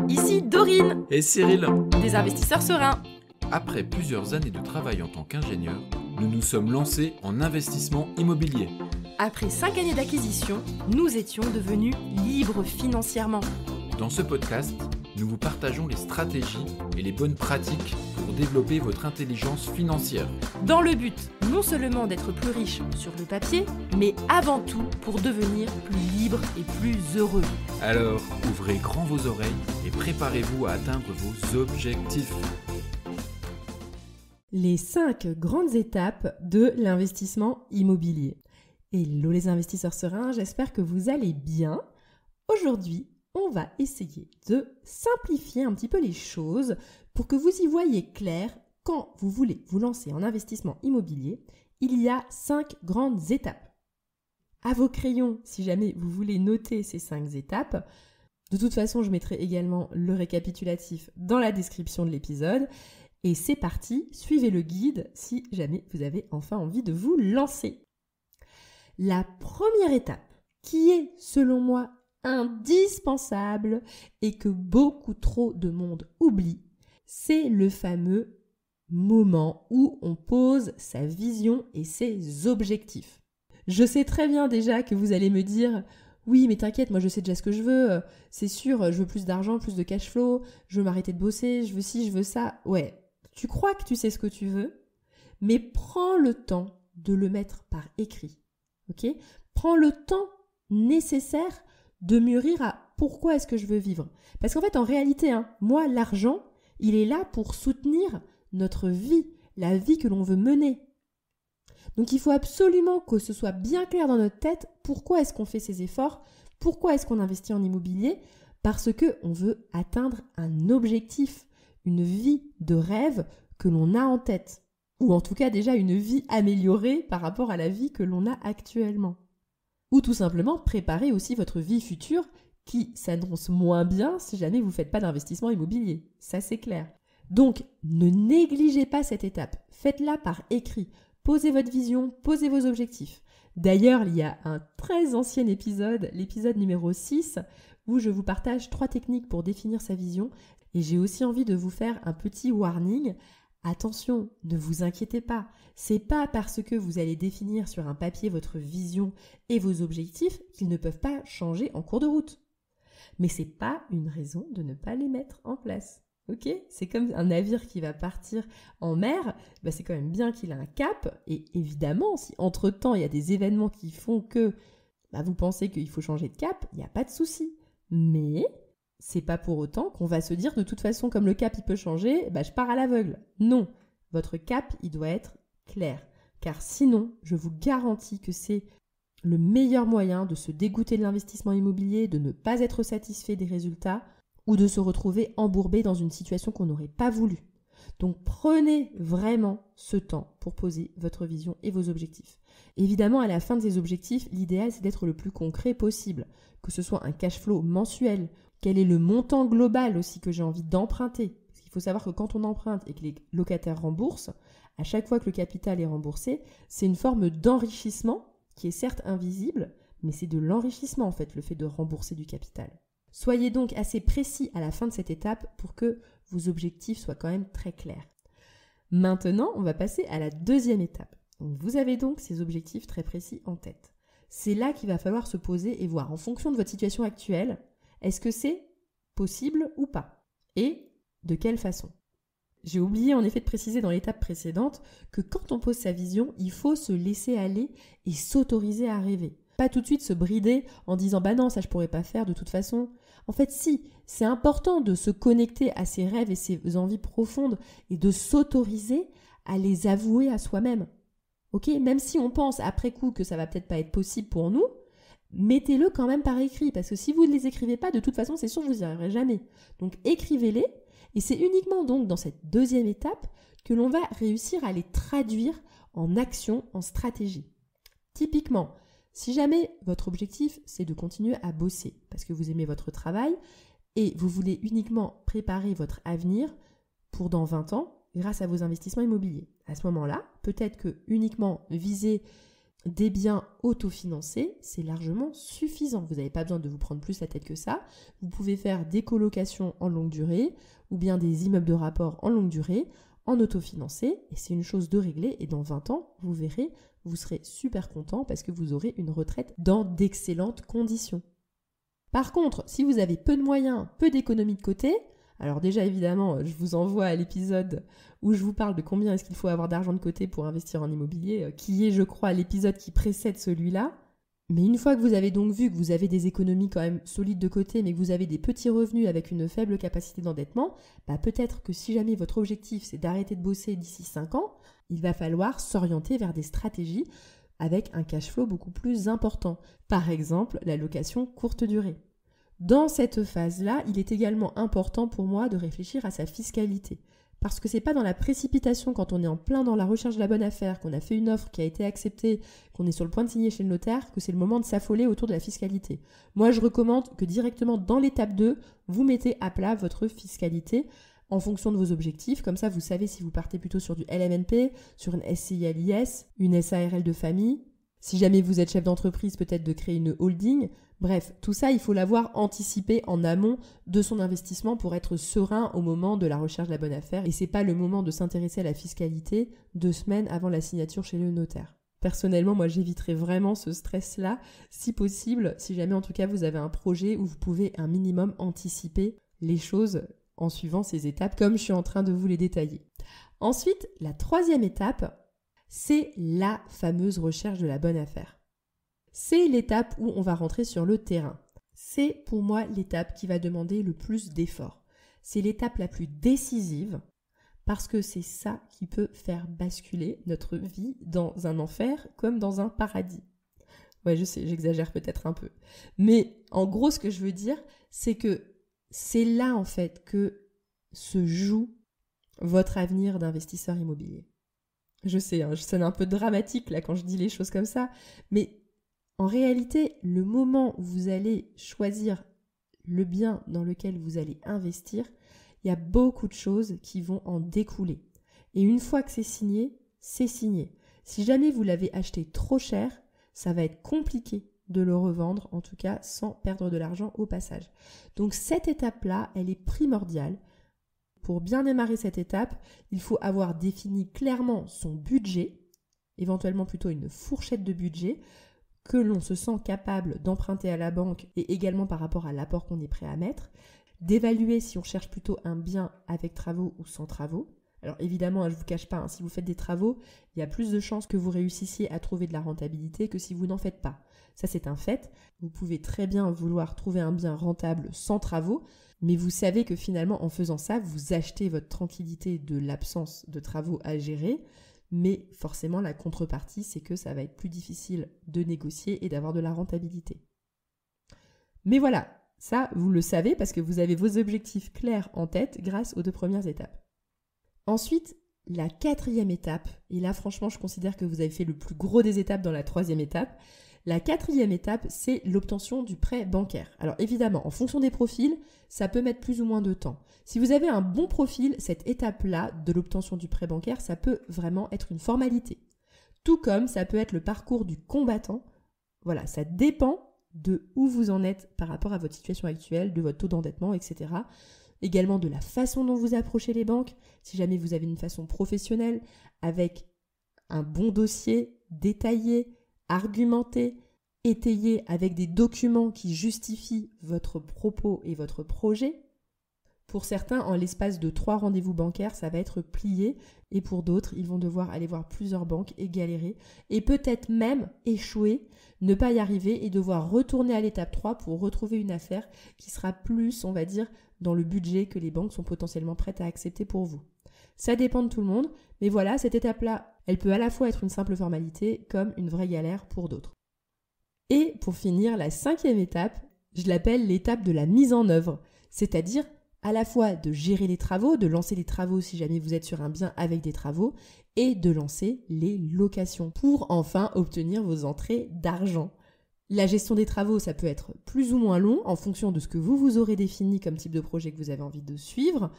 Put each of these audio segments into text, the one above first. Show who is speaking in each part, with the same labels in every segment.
Speaker 1: ici Dorine,
Speaker 2: Et Cyril,
Speaker 1: des investisseurs sereins.
Speaker 2: après plusieurs années de travail en tant qu'ingénieur, nous nous sommes lancés en investissement immobilier.
Speaker 1: Après 5 années d'acquisition, nous étions devenus libres financièrement.
Speaker 2: Dans ce podcast, nous vous partageons les stratégies et les bonnes pratiques pour développer votre intelligence financière.
Speaker 1: Dans le but non seulement d'être plus riche sur le papier, mais avant tout pour devenir plus libre et plus heureux.
Speaker 2: Alors, ouvrez grand vos oreilles et préparez-vous à atteindre vos objectifs.
Speaker 3: Les 5 grandes étapes de l'investissement immobilier. Hello les investisseurs sereins, j'espère que vous allez bien. Aujourd'hui, on va essayer de simplifier un petit peu les choses pour que vous y voyez clair quand vous voulez vous lancer en investissement immobilier. Il y a 5 grandes étapes. À vos crayons, si jamais vous voulez noter ces 5 étapes. De toute façon, je mettrai également le récapitulatif dans la description de l'épisode. Et c'est parti, suivez le guide si jamais vous avez enfin envie de vous lancer. La première étape, qui est selon moi indispensable et que beaucoup trop de monde oublie, c'est le fameux moment où on pose sa vision et ses objectifs. Je sais très bien déjà que vous allez me dire « Oui, mais t'inquiète, moi je sais déjà ce que je veux, c'est sûr, je veux plus d'argent, plus de cash flow, je veux m'arrêter de bosser, je veux ci, je veux ça. » Ouais, tu crois que tu sais ce que tu veux, mais prends le temps de le mettre par écrit. Ok ? Prends le temps nécessaire de mûrir à pourquoi est-ce que je veux vivre. Parce qu'en fait, en réalité, moi, l'argent, il est là pour soutenir notre vie, la vie que l'on veut mener. Donc, il faut absolument que ce soit bien clair dans notre tête pourquoi est-ce qu'on fait ces efforts, pourquoi est-ce qu'on investit en immobilier, parce qu'on veut atteindre un objectif, une vie de rêve que l'on a en tête. Ou en tout cas déjà une vie améliorée par rapport à la vie que l'on a actuellement. Ou tout simplement préparer aussi votre vie future qui s'annonce moins bien si jamais vous ne faites pas d'investissement immobilier. Ça c'est clair. Donc ne négligez pas cette étape. Faites-la par écrit. Posez votre vision, posez vos objectifs. D'ailleurs, il y a un très ancien épisode, l'épisode numéro 6, où je vous partage 3 techniques pour définir sa vision. Et j'ai aussi envie de vous faire un petit warning. Attention, ne vous inquiétez pas, c'est pas parce que vous allez définir sur un papier votre vision et vos objectifs qu'ils ne peuvent pas changer en cours de route. Mais c'est pas une raison de ne pas les mettre en place. Ok ? C'est comme un navire qui va partir en mer, c'est quand même bien qu'il a un cap, et évidemment, si entre-temps il y a des événements qui font que vous pensez qu'il faut changer de cap, il n'y a pas de souci. Mais c'est pas pour autant qu'on va se dire de toute façon comme le cap il peut changer, je pars à l'aveugle. Non, votre cap il doit être clair. Car sinon, je vous garantis que c'est le meilleur moyen de se dégoûter de l'investissement immobilier, de ne pas être satisfait des résultats ou de se retrouver embourbé dans une situation qu'on n'aurait pas voulu. Donc prenez vraiment ce temps pour poser votre vision et vos objectifs. Évidemment, à la fin de ces objectifs, l'idéal c'est d'être le plus concret possible, que ce soit un cash flow mensuel. Quel est le montant global aussi que j'ai envie d'emprunter ? Parce qu'il faut savoir que quand on emprunte et que les locataires remboursent, à chaque fois que le capital est remboursé, c'est une forme d'enrichissement qui est certes invisible, mais c'est de l'enrichissement en fait, le fait de rembourser du capital. Soyez donc assez précis à la fin de cette étape pour que vos objectifs soient quand même très clairs. Maintenant, on va passer à la deuxième étape. Donc, vous avez donc ces objectifs très précis en tête. C'est là qu'il va falloir se poser et voir en fonction de votre situation actuelle, est-ce que c'est possible ou pas ? Et de quelle façon ? J'ai oublié en effet de préciser dans l'étape précédente que quand on pose sa vision, il faut se laisser aller et s'autoriser à rêver. Pas tout de suite se brider en disant « non, ça je pourrais pas faire de toute façon ». En fait, si, c'est important de se connecter à ses rêves et ses envies profondes et de s'autoriser à les avouer à soi-même. Ok ? Même si on pense après coup que ça va peut-être pas être possible pour nous, mettez-le quand même par écrit, parce que si vous ne les écrivez pas, de toute façon, c'est sûr que vous n'y arriverez jamais. Donc écrivez-les, et c'est uniquement donc dans cette deuxième étape que l'on va réussir à les traduire en action, en stratégie. Typiquement, si jamais votre objectif, c'est de continuer à bosser, parce que vous aimez votre travail, et vous voulez uniquement préparer votre avenir pour dans 20 ans, grâce à vos investissements immobiliers. À ce moment-là, peut-être que uniquement viser des biens autofinancés, c'est largement suffisant. Vous n'avez pas besoin de vous prendre plus la tête que ça. Vous pouvez faire des colocations en longue durée ou bien des immeubles de rapport en longue durée, en autofinancé, et c'est une chose de régler. Et dans 20 ans, vous verrez, vous serez super content parce que vous aurez une retraite dans d'excellentes conditions. Par contre, si vous avez peu de moyens, peu d'économies de côté, alors déjà évidemment, je vous envoie à l'épisode où je vous parle de combien est-ce qu'il faut avoir d'argent de côté pour investir en immobilier, qui est, je crois, l'épisode qui précède celui-là. Mais une fois que vous avez donc vu que vous avez des économies quand même solides de côté, mais que vous avez des petits revenus avec une faible capacité d'endettement, peut-être que si jamais votre objectif c'est d'arrêter de bosser d'ici 5 ans, il va falloir s'orienter vers des stratégies avec un cash flow beaucoup plus important. Par exemple, la location courte durée. Dans cette phase-là, il est également important pour moi de réfléchir à sa fiscalité. Parce que c'est pas dans la précipitation, quand on est en plein dans la recherche de la bonne affaire, qu'on a fait une offre qui a été acceptée, qu'on est sur le point de signer chez le notaire, que c'est le moment de s'affoler autour de la fiscalité. Moi, je recommande que directement dans l'étape 2, vous mettez à plat votre fiscalité en fonction de vos objectifs. Comme ça, vous savez si vous partez plutôt sur du LMNP, sur une SCI à l'IS, une SARL de famille. Si jamais vous êtes chef d'entreprise, peut-être de créer une holding. Bref, tout ça, il faut l'avoir anticipé en amont de son investissement pour être serein au moment de la recherche de la bonne affaire. Et c'est pas le moment de s'intéresser à la fiscalité 2 semaines avant la signature chez le notaire. Personnellement, moi, j'éviterais vraiment ce stress-là, si possible, si jamais en tout cas vous avez un projet où vous pouvez un minimum anticiper les choses en suivant ces étapes, comme je suis en train de vous les détailler. Ensuite, la 3e étape, c'est la fameuse recherche de la bonne affaire. C'est l'étape où on va rentrer sur le terrain. C'est pour moi l'étape qui va demander le plus d'efforts. C'est l'étape la plus décisive parce que c'est ça qui peut faire basculer notre vie dans un enfer comme dans un paradis. Ouais, je sais, j'exagère peut-être un peu. Mais en gros, ce que je veux dire, c'est que c'est là en fait que se joue votre avenir d'investisseur immobilier. Je sais, je sonne un peu dramatique là quand je dis les choses comme ça, mais en réalité, le moment où vous allez choisir le bien dans lequel vous allez investir, il y a beaucoup de choses qui vont en découler. Et une fois que c'est signé, c'est signé. Si jamais vous l'avez acheté trop cher, ça va être compliqué de le revendre, en tout cas sans perdre de l'argent au passage. Donc cette étape-là, elle est primordiale. Pour bien démarrer cette étape, il faut avoir défini clairement son budget, éventuellement plutôt une fourchette de budget, que l'on se sent capable d'emprunter à la banque et également par rapport à l'apport qu'on est prêt à mettre, d'évaluer si on cherche plutôt un bien avec travaux ou sans travaux. Alors évidemment, je ne vous cache pas, si vous faites des travaux, il y a plus de chances que vous réussissiez à trouver de la rentabilité que si vous n'en faites pas. Ça, c'est un fait. Vous pouvez très bien vouloir trouver un bien rentable sans travaux, mais vous savez que finalement, en faisant ça, vous achetez votre tranquillité de l'absence de travaux à gérer. Mais forcément, la contrepartie, c'est que ça va être plus difficile de négocier et d'avoir de la rentabilité. Mais voilà, ça, vous le savez parce que vous avez vos objectifs clairs en tête grâce aux 2 premières étapes. Ensuite, la 4e étape, et là, franchement, je considère que vous avez fait le plus gros des étapes dans la 3e étape. La 4e étape, c'est l'obtention du prêt bancaire. Alors évidemment, en fonction des profils, ça peut mettre plus ou moins de temps. Si vous avez un bon profil, cette étape-là de l'obtention du prêt bancaire, ça peut vraiment être une formalité. Tout comme ça peut être le parcours du combattant. Voilà, ça dépend de où vous en êtes par rapport à votre situation actuelle, de votre taux d'endettement, etc. Également de la façon dont vous approchez les banques. Si jamais vous avez une façon professionnelle, avec un bon dossier détaillé, argumenté, étayé avec des documents qui justifient votre propos et votre projet. Pour certains, en l'espace de 3 rendez-vous bancaires, ça va être plié. Et pour d'autres, ils vont devoir aller voir plusieurs banques et galérer. Et peut-être même échouer, ne pas y arriver et devoir retourner à l'étape 3 pour retrouver une affaire qui sera plus, on va dire, dans le budget que les banques sont potentiellement prêtes à accepter pour vous. Ça dépend de tout le monde, mais voilà, cette étape-là, elle peut à la fois être une simple formalité comme une vraie galère pour d'autres. Et pour finir, la 5e étape, je l'appelle l'étape de la mise en œuvre, c'est-à-dire à la fois de gérer les travaux, de lancer les travaux si jamais vous êtes sur un bien avec des travaux, et de lancer les locations pour enfin obtenir vos entrées d'argent. La gestion des travaux, ça peut être plus ou moins long en fonction de ce que vous aurez défini comme type de projet que vous avez envie de suivre.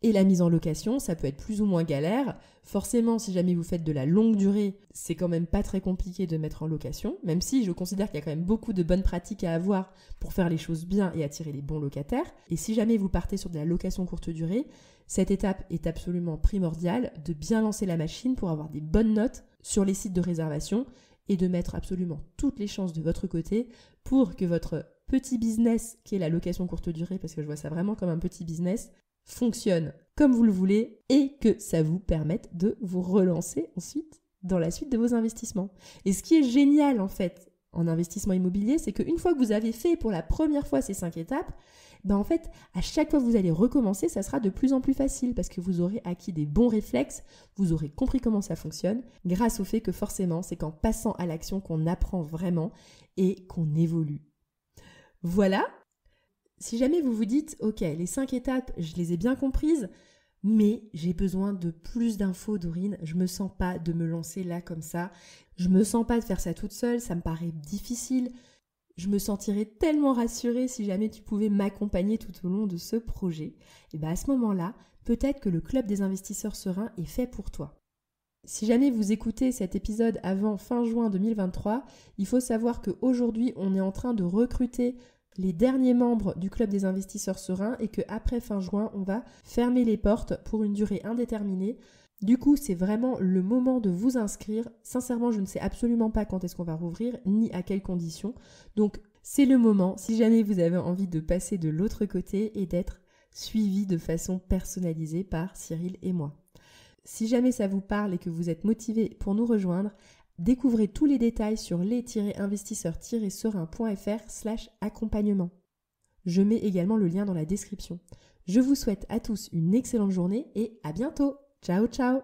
Speaker 3: Et la mise en location, ça peut être plus ou moins galère. Forcément, si jamais vous faites de la longue durée, c'est quand même pas très compliqué de mettre en location, même si je considère qu'il y a quand même beaucoup de bonnes pratiques à avoir pour faire les choses bien et attirer les bons locataires. Et si jamais vous partez sur de la location courte durée, cette étape est absolument primordiale de bien lancer la machine pour avoir des bonnes notes sur les sites de réservation et de mettre absolument toutes les chances de votre côté pour que votre petit business, qui est la location courte durée, parce que je vois ça vraiment comme un petit business, fonctionne comme vous le voulez et que ça vous permette de vous relancer ensuite dans la suite de vos investissements. Et ce qui est génial en fait en investissement immobilier, c'est qu'une fois que vous avez fait pour la première fois ces 5 étapes, en fait, à chaque fois que vous allez recommencer, ça sera de plus en plus facile parce que vous aurez acquis des bons réflexes, vous aurez compris comment ça fonctionne, grâce au fait que forcément, c'est qu'en passant à l'action qu'on apprend vraiment et qu'on évolue. Voilà. Si jamais vous vous dites, ok, les 5 étapes, je les ai bien comprises, mais j'ai besoin de plus d'infos, Dorine, je me sens pas de me lancer là comme ça, je me sens pas de faire ça toute seule, ça me paraît difficile, je me sentirais tellement rassurée si jamais tu pouvais m'accompagner tout au long de ce projet. Et à ce moment-là, peut-être que le Club des investisseurs sereins est fait pour toi. Si jamais vous écoutez cet épisode avant fin juin 2023, il faut savoir qu'aujourd'hui, on est en train de recruter les derniers membres du Club des investisseurs sereins et qu'après fin juin, on va fermer les portes pour une durée indéterminée. Du coup, c'est vraiment le moment de vous inscrire. Sincèrement, je ne sais absolument pas quand est-ce qu'on va rouvrir, ni à quelles conditions. Donc, c'est le moment, si jamais vous avez envie de passer de l'autre côté et d'être suivi de façon personnalisée par Cyril et moi. Si jamais ça vous parle et que vous êtes motivé pour nous rejoindre, découvrez tous les détails sur les-investisseurs-sereins.fr/accompagnement. Je mets également le lien dans la description. Je vous souhaite à tous une excellente journée et à bientôt. Ciao, ciao!